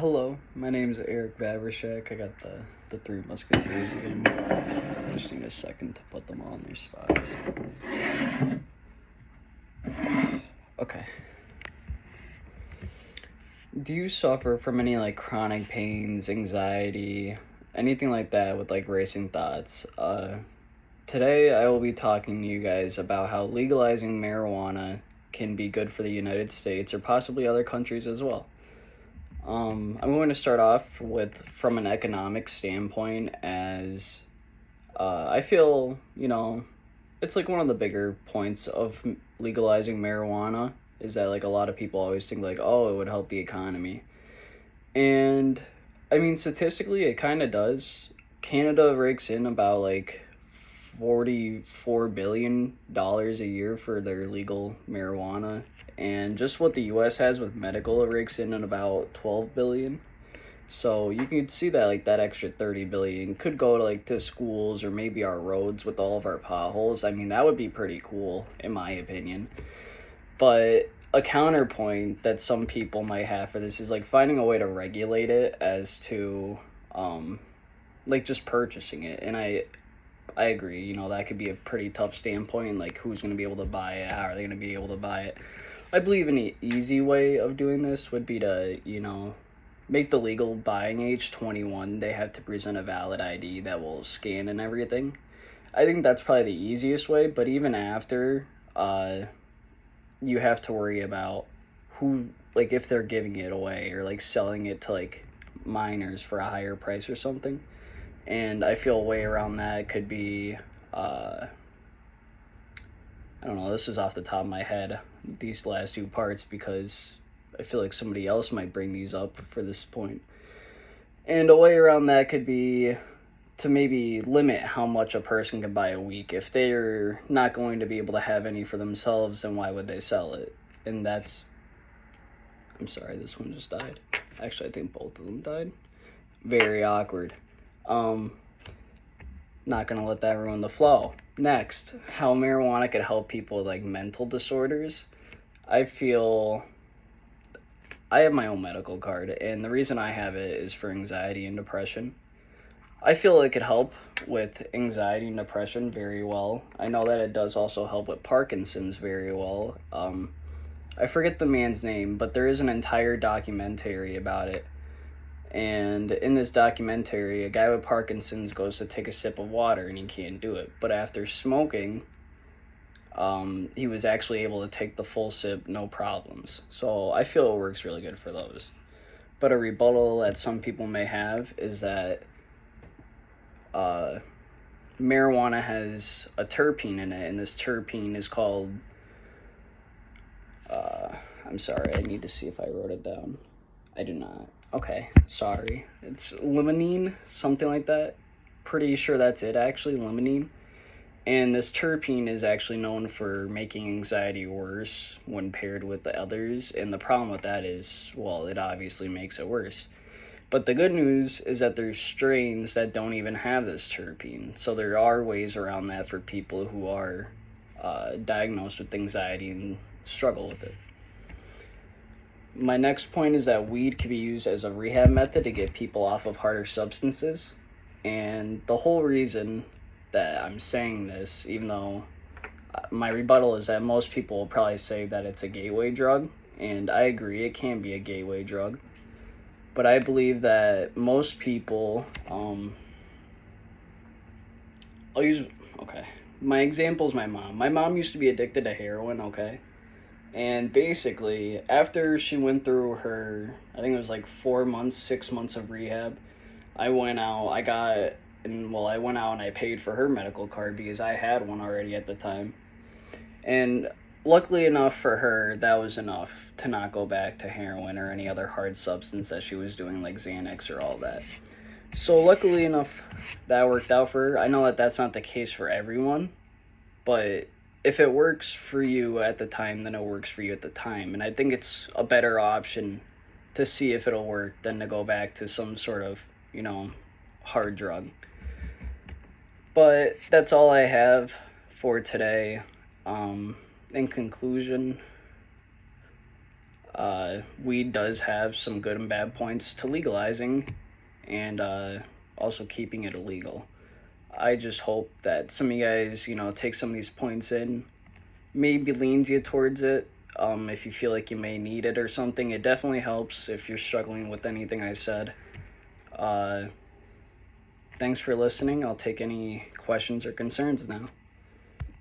Hello, my name's Eric Vavrishek. I got the Three Musketeers again. I just need a second to put them all in their spots. Okay. Do you suffer from any chronic pains, anxiety, anything like that with racing thoughts? Today I will be talking to you guys about how legalizing marijuana can be good for the United States or possibly other countries as well. I'm going to start off with from an economic standpoint, as I feel, it's one of the bigger points of legalizing marijuana is that a lot of people always think oh, it would help the economy. And I mean, statistically, it kind of does. Canada rakes in about $44 billion a year for their legal marijuana, and just what the US has with medical, it rakes in at about 12 billion. So you can see that that extra 30 billion could go to schools or maybe our roads with all of our potholes. I mean, that would be pretty cool in my opinion. But a counterpoint that some people might have for this is finding a way to regulate it as to just purchasing it. And I agree, that could be a pretty tough standpoint, who's going to be able to buy it, how are they going to be able to buy it. I believe an easy way of doing this would be to, make the legal buying age 21. They have to present a valid ID that will scan and everything. I think that's probably the easiest way, but even after, you have to worry about who, if they're giving it away or selling it to minors for a higher price or something. And I feel a way around that could be, I don't know, this is off the top of my head, these last two parts, because I feel like somebody else might bring these up for this point. And a way around that could be to maybe limit how much a person can buy a week. If they're not going to be able to have any for themselves, then why would they sell it? And that's, I'm sorry, this one just died. Actually, I think both of them died. Very awkward. Not gonna let that ruin the flow. Next, how marijuana could help people with mental disorders. I feel I have my own medical card, and the reason I have it is for anxiety and depression. I feel it could help with anxiety and depression very well. I know that it does also help with Parkinson's very well. I forget the man's name, but there is an entire documentary about it. And in this documentary, a guy with Parkinson's goes to take a sip of water and he can't do it. But after smoking, he was actually able to take the full sip, no problems. So I feel it works really good for those. But a rebuttal that some people may have is that marijuana has a terpene in it, and this terpene is called, I'm sorry, I need to see if I wrote it down. I do not. Okay, sorry. It's limonene, something like that. Pretty sure that's it, actually, limonene. And this terpene is actually known for making anxiety worse when paired with the others. And the problem with that is, well, it obviously makes it worse. But the good news is that there's strains that don't even have this terpene. So there are ways around that for people who are diagnosed with anxiety and struggle with it. My next point is that weed can be used as a rehab method to get people off of harder substances. And the whole reason that I'm saying this, even though my rebuttal is that most people will probably say that it's a gateway drug, and I agree, it can be a gateway drug. But I believe that most people, my example is my mom. My mom used to be addicted to heroin, okay? And basically, after she went through her, I think it was 4 months, 6 months of rehab, I went out and I paid for her medical card because I had one already at the time. And luckily enough for her, that was enough to not go back to heroin or any other hard substance that she was doing, like Xanax or all that. So luckily enough, that worked out for her. I know that that's not the case for everyone, but if it works for you at the time, then it works for you at the time. And I think it's a better option to see if it'll work than to go back to some sort of, hard drug. But that's all I have for today. In conclusion, Weed does have some good and bad points to legalizing and also keeping it illegal. I just hope that some of you guys, take some of these points in, maybe leans you towards it. If you feel like you may need it or something, it definitely helps if you're struggling with anything I said. Thanks for listening. I'll take any questions or concerns now.